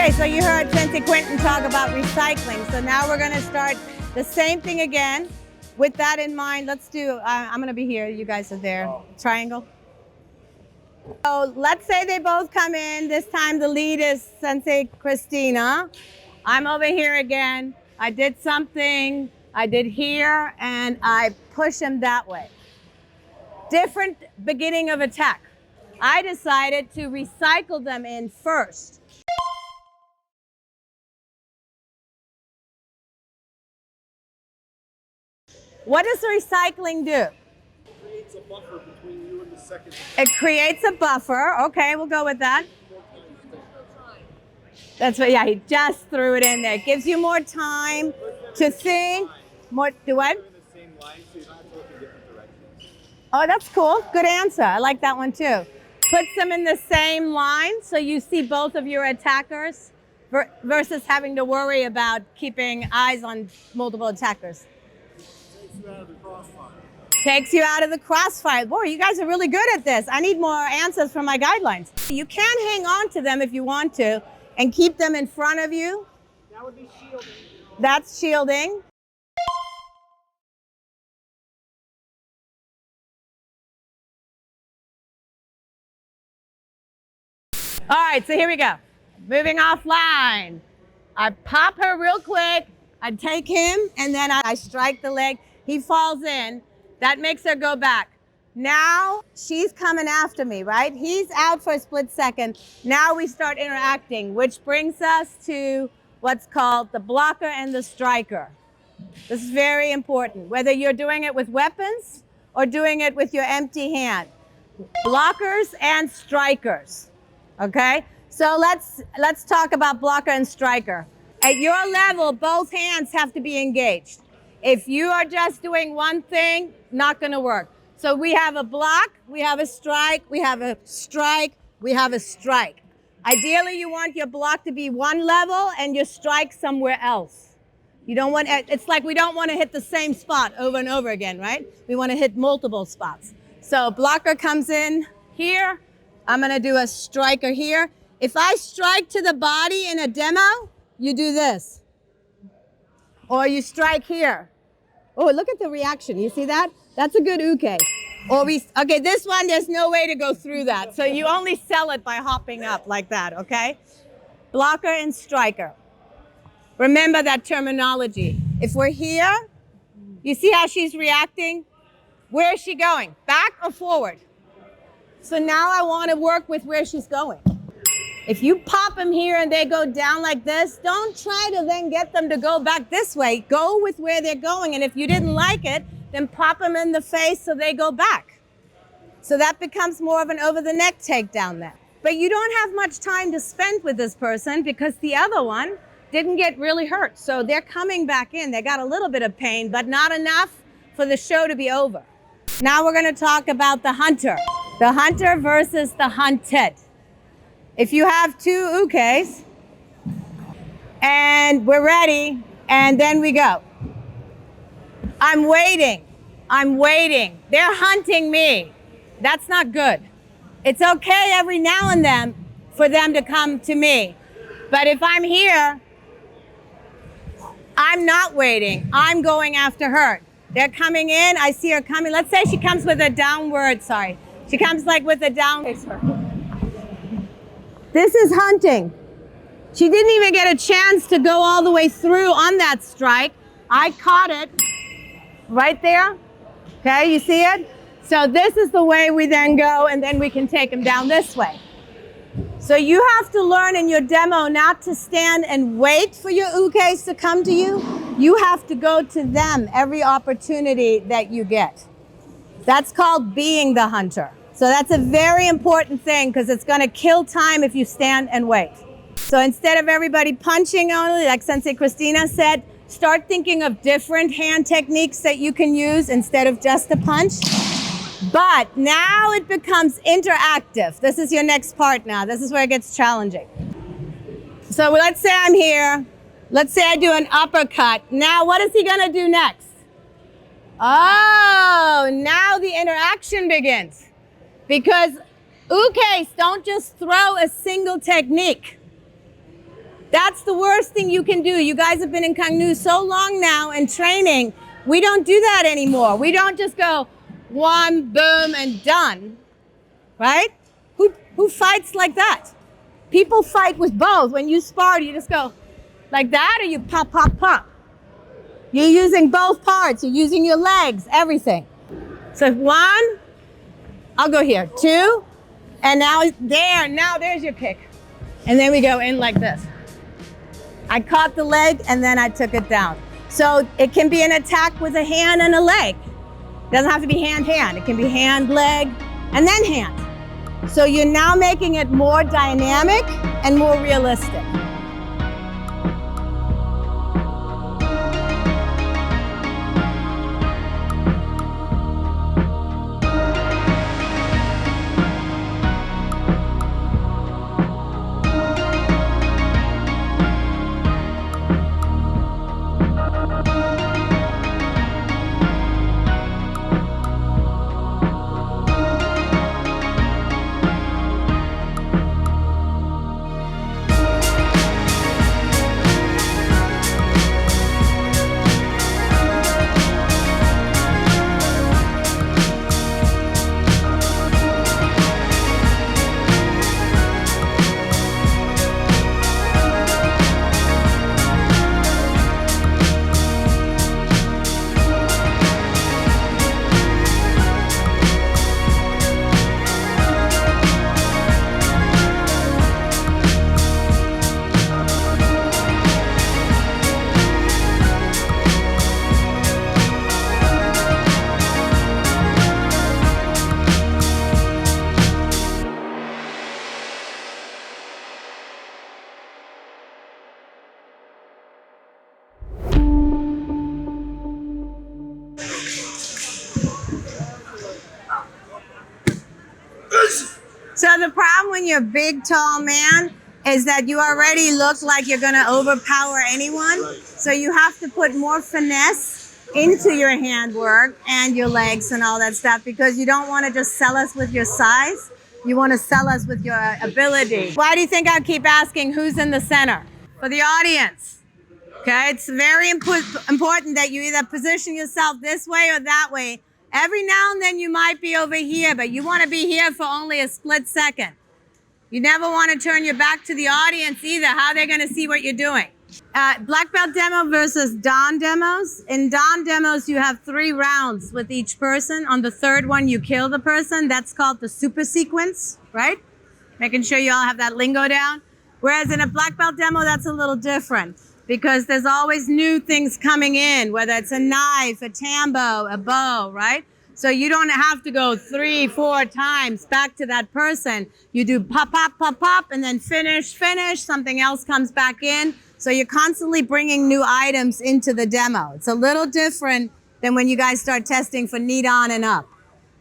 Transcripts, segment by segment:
Okay, so you heard Sensei Quentin talk about recycling. So now we're going to start the same thing again. With that in mind, let's do, I'm going to be here. You guys are there. Triangle. So let's say they both come in. This time the lead is Sensei Christina. I'm over here again. I did something. I did here, and I push him that way. Different beginning of attack. I decided to recycle them in first. What does recycling do? It creates a buffer between you and the second. It creates a buffer. Okay, we'll go with that. That's what, yeah, he just threw it in there. It gives you more time to think. More, do what? Oh, that's cool. Good answer. I like that one too. Puts them in the same line so you see both of your attackers versus having to worry about keeping eyes on multiple attackers. Takes you out of the crossfire. Takes you out of the crossfire. Boy, you guys are really good at this. I need more answers from my guidelines. You can hang on to them if you want to and keep them in front of you. That would be shielding. That's shielding. All right, so here we go. Moving offline. I pop her real quick. I take him, and then I strike the leg. He falls in. That makes her go back. Now she's coming after me, right? He's out for a split second. Now we start interacting, which brings us to what's called the blocker and the striker. This is very important, whether you're doing it with weapons or doing it with your empty hand. Blockers and strikers, okay? So let's talk about blocker and striker. At your level, both hands have to be engaged. If you are just doing one thing, not gonna work. So we have a block, we have a strike, we have a strike, we have a strike. Ideally, you want your block to be one level and your strike somewhere else. You don't want, it's like we don't want to hit the same spot over and over again, right? We want to hit multiple spots. So blocker comes in here. I'm gonna do a striker here. If I strike to the body in a demo, you do this. Or you strike here. Oh, look at the reaction. You see that? That's a good uke. Or okay, this one, there's no way to go through that. So you only sell it by hopping up like that, okay? Blocker and striker. Remember that terminology. If we're here, you see how she's reacting? Where is she going? Back or forward? So now I want to work with where she's going. If you pop them here and they go down like this, don't try to then get them to go back this way. Go with where they're going. And if you didn't like it, then pop them in the face so they go back. So that becomes more of an over the neck takedown then. But you don't have much time to spend with this person because the other one didn't get really hurt. So they're coming back in. They got a little bit of pain, but not enough for the show to be over. Now we're going to talk about the hunter. The hunter versus the hunted. If you have two ukes, and we're ready, and then we go. I'm waiting. I'm waiting. They're hunting me. That's not good. It's okay every now and then for them to come to me. But if I'm here, I'm not waiting. I'm going after her. They're coming in. I see her coming. Let's say she comes with a downward, sorry. She comes like with a downward. This is hunting. She didn't even get a chance to go all the way through on that strike. I caught it right there. Okay, you see it? So this is the way we then go, and then we can take them down this way. So you have to learn in your demo not to stand and wait for your ukes to come to you. You have to go to them every opportunity that you get. That's called being the hunter. So that's a very important thing because it's going to kill time if you stand and wait. So instead of everybody punching only, like Sensei Christina said, start thinking of different hand techniques that you can use instead of just a punch. But now it becomes interactive. This is your next part now. This is where it gets challenging. So let's say I'm here. Let's say I do an uppercut. Now what is he going to do next? Oh, now the interaction begins. Because ukes don't just throw a single technique. That's the worst thing you can do. You guys have been in Cuong Nhu so long now and training. We don't do that anymore. We don't just go one, boom, and done, right? Who fights like that? People fight with both. When you spar, you just go like that, or you pop, pop, pop. You're using both parts. You're using your legs, everything. So 1, I'll go here, 2, and now there's your kick. And then we go in like this. I caught the leg and then I took it down. So it can be an attack with a hand and a leg. It doesn't have to be hand, hand. It can be hand, leg, and then hand. So you're now making it more dynamic and more realistic. So the problem when you're a big, tall man is that you already look like you're going to overpower anyone. Right. So you have to put more finesse into your handwork and your legs and all that stuff, because you don't want to just sell us with your size. You want to sell us with your ability. Why do you think I keep asking who's in the center? For the audience. Okay, it's very important that you either position yourself this way or that way. Every now and then you might be over here, but you want to be here for only a split second. You never want to turn your back to the audience either. How are they going to see what you're doing? Black belt demo versus Dan demos. In Dan demos, you have 3 rounds with each person. On the 3rd one, you kill the person. That's called the super sequence, right? Making sure you all have that lingo down. Whereas in a black belt demo, that's a little different, because there's always new things coming in, whether it's a knife, a tambo, a bow, right? So you don't have to go 3, 4 times back to that person. You do pop, pop, pop, pop, and then finish, finish, something else comes back in. So you're constantly bringing new items into the demo. It's a little different than when you guys start testing for knee on and up.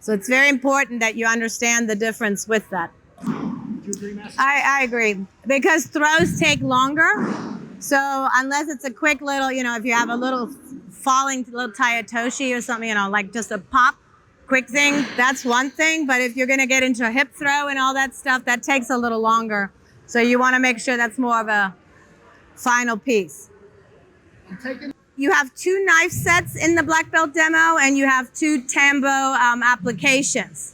So it's very important that you understand the difference with that. Do you agree, Master? I agree, because throws take longer. So unless it's a quick little, if you have a little falling little Tayatoshi or something, like just a pop, quick thing, that's one thing. But if you're going to get into a hip throw and all that stuff, that takes a little longer. So you want to make sure that's more of a final piece. You have 2 knife sets in the black belt demo, and you have 2 tambo applications.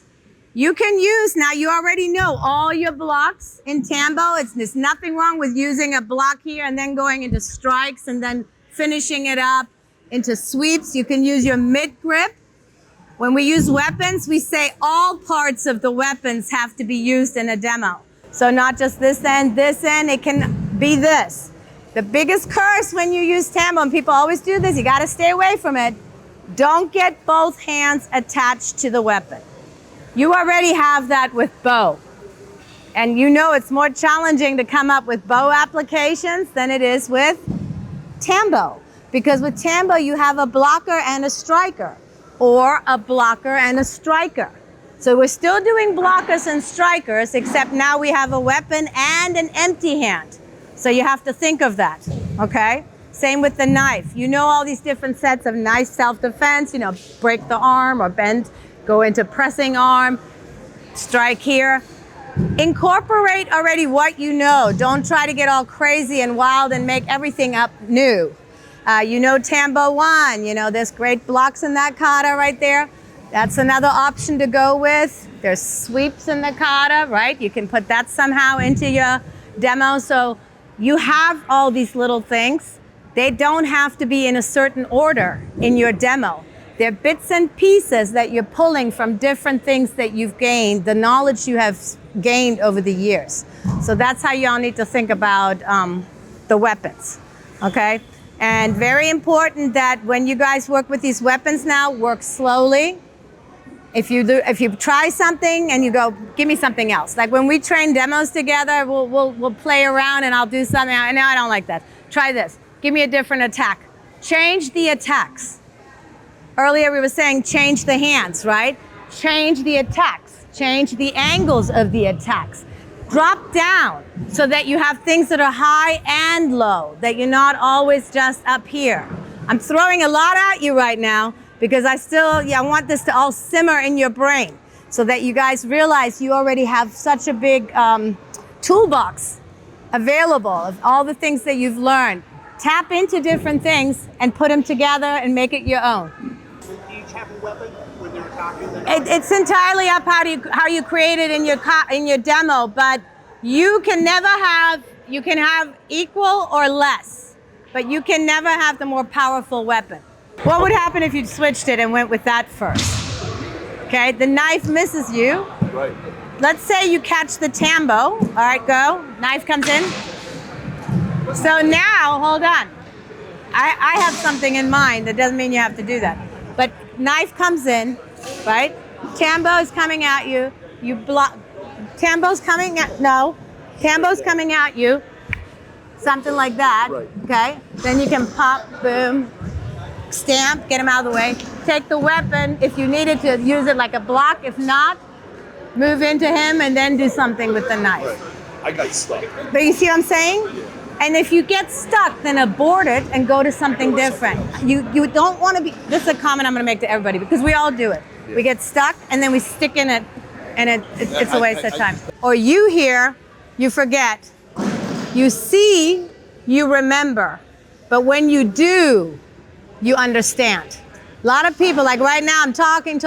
You can use, now you already know all your blocks in tambo. There's nothing wrong with using a block here and then going into strikes and then finishing it up into sweeps. You can use your mid grip. When we use weapons, we say all parts of the weapons have to be used in a demo. So not just this end, it can be this. The biggest curse when you use tambo, and people always do this, you got to stay away from it. Don't get both hands attached to the weapon. You already have that with bow. And it's more challenging to come up with bow applications than it is with tambo. Because with tambo, you have a blocker and a striker, or a blocker and a striker. So we're still doing blockers and strikers, except now we have a weapon and an empty hand. So you have to think of that, okay? Same with the knife. All these different sets of knife self-defense, break the arm or bend, go into pressing arm, strike here. incorporate already what you know. Don't try to get all crazy and wild and make everything up new. You know Tambo 1, you know there's great blocks in that kata right there. That's another option to go with. There's sweeps in the kata, right? You can put that somehow into your demo. So you have all these little things. They don't have to be in a certain order in your demo. They're bits and pieces that you're pulling from different things that you've gained, the knowledge you have gained over the years. So that's how y'all need to think about the weapons, okay? And very important that when you guys work with these weapons now, work slowly. If you try something and you go, give me something else. Like when we train demos together, we'll play around and I'll do something. No, I don't like that. Try this. Give me a different attack. Change the attacks. Earlier we were saying change the hands, right? Change the attacks. Change the angles of the attacks. Drop down so that you have things that are high and low, that you're not always just up here. I'm throwing a lot at you right now because I want this to all simmer in your brain so that you guys realize you already have such a big toolbox available of all the things that you've learned. Tap into different things and put them together and make it your own. Do you each have a weapon when they're attacking? It's entirely up how you create it in your demo, but you can have equal or less, but you can never have the more powerful weapon. What would happen if you switched it and went with that first? Okay, the knife misses you. Right. Let's say you catch the tambo. All right, go. Knife comes in. So now, hold on. I have something in mind. That doesn't mean you have to do that. But knife comes in, right? Tambo is coming at you. You block. Tambo's coming at you. Something like that. Right. Okay. Then you can pop, boom, stamp, get him out of the way. Take the weapon if you needed to use it like a block. If not, move into him and then do something with the knife. Right. I got stuck. But you see what I'm saying? Yeah. And if you get stuck, then abort it and go to something different. You don't want to be, this is a comment I'm going to make to everybody because we all do it. Yeah. We get stuck and then we stick in it and it's a waste of time. Or you hear, you forget. You see, you remember. But when you do, you understand. A lot of people, like right now, I'm talking,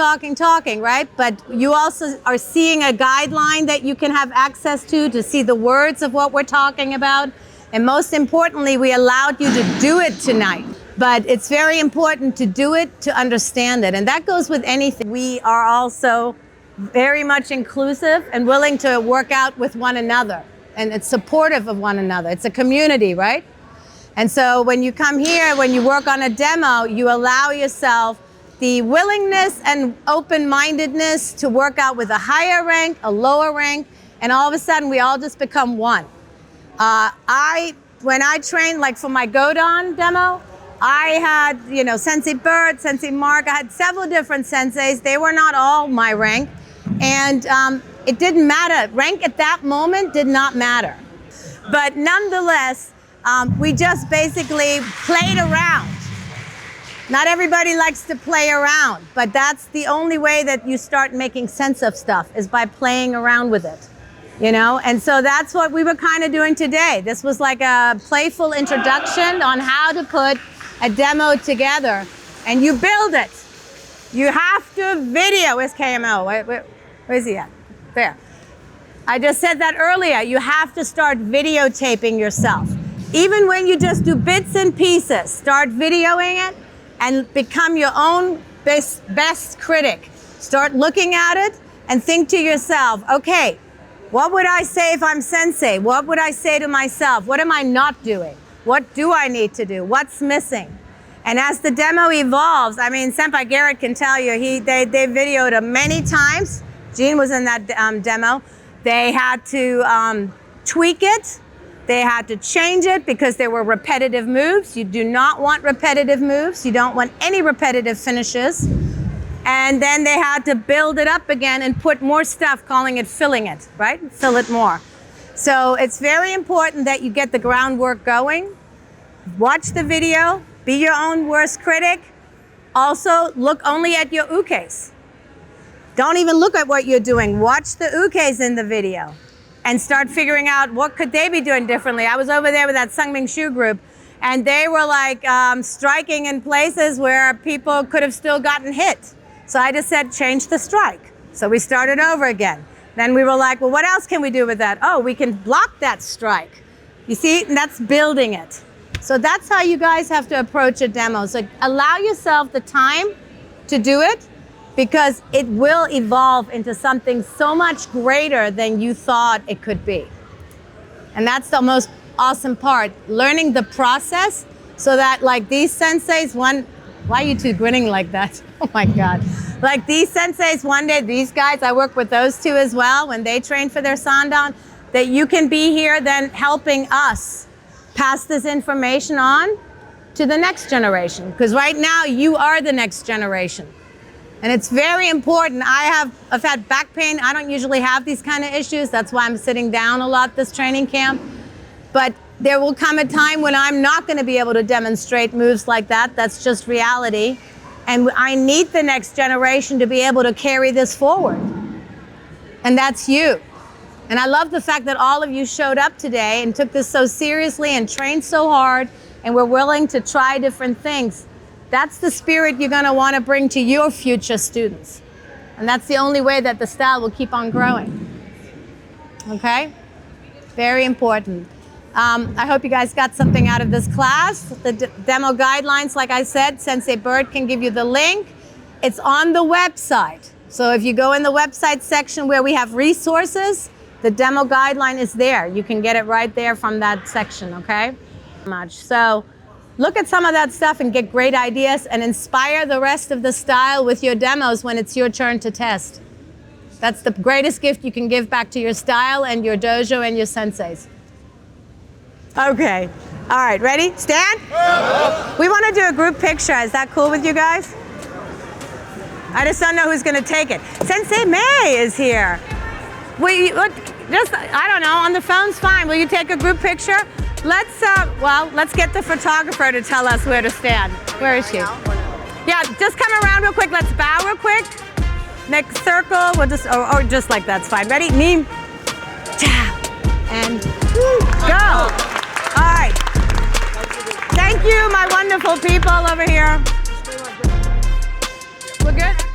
right? But you also are seeing a guideline that you can have access to see the words of what we're talking about. And most importantly, we allowed you to do it tonight. But it's very important to do it, to understand it. And that goes with anything. We are also very much inclusive and willing to work out with one another. And it's supportive of one another. It's a community, right? And so when you come here, when you work on a demo, you allow yourself the willingness and open-mindedness to work out with a higher rank, a lower rank, and all of a sudden we all just become one. When I trained, like for my Godon demo, I had, Sensei Bert, Sensei Mark, I had several different senseis. They were not all my rank. And it didn't matter. Rank at that moment did not matter. But nonetheless, we just basically played around. Not everybody likes to play around, but that's the only way that you start making sense of stuff is by playing around with it. And so that's what we were kind of doing today. This was like a playful introduction on how to put a demo together, and you build it. You have to video. Where's KMO? Where's he at? There. I just said that earlier. You have to start videotaping yourself. Even when you just do bits and pieces, start videoing it and become your own best critic. Start looking at it and think to yourself, okay, what would I say if I'm sensei? What would I say to myself? What am I not doing? What do I need to do? What's missing? And as the demo evolves, Senpai Garrett can tell you, they videoed it many times. Gene was in that demo. They had to tweak it. They had to change it because there were repetitive moves. You do not want repetitive moves. You don't want any repetitive finishes. And then they had to build it up again and put more stuff, calling it filling it, right? Fill it more. So it's very important that you get the groundwork going. Watch the video, be your own worst critic. Also, look only at your ukes. Don't even look at what you're doing. Watch the ukes in the video and start figuring out what could they be doing differently. I was over there with that Sungming Shu group, and they were like striking in places where people could have still gotten hit. So I just said, change the strike. So we started over again. Then we were like, well, what else can we do with that? Oh, we can block that strike. You see, and that's building it. So that's how you guys have to approach a demo. So allow yourself the time to do it, because it will evolve into something so much greater than you thought it could be. And that's the most awesome part, learning the process, so that like these senseis, why are you two grinning like that? Oh my God. Like these senseis one day, these guys, I work with those two as well, when they train for their Sandan, that you can be here then helping us pass this information on to the next generation. Because right now you are the next generation. And it's very important. I've had back pain. I don't usually have these kind of issues. That's why I'm sitting down a lot this training camp. But there will come a time when I'm not going to be able to demonstrate moves like that. That's just reality. And I need the next generation to be able to carry this forward. And that's you. And I love the fact that all of you showed up today and took this so seriously and trained so hard and were willing to try different things. That's the spirit you're going to want to bring to your future students. And that's the only way that the style will keep on growing. Okay? Very important. I hope you guys got something out of this class. The demo guidelines, like I said, Sensei Bird can give you the link. It's on the website. So if you go in the website section where we have resources, the demo guideline is there. You can get it right there from that section, okay? So look at some of that stuff and get great ideas and inspire the rest of the style with your demos when it's your turn to test. That's the greatest gift you can give back to your style and your dojo and your senseis. Okay, all right, ready? Stand? We want to do a group picture. Is that cool with you guys? I just don't know who's going to take it. Sensei May is here. Just, I don't know, on the phone's fine. Will you take a group picture? Let's get the photographer to tell us where to stand. Where is she? Yeah, just come around real quick. Let's bow real quick. Next circle. We'll just, or just like that's fine. Ready? Neem. And go. All right. Thank you, my wonderful people over here. We're good?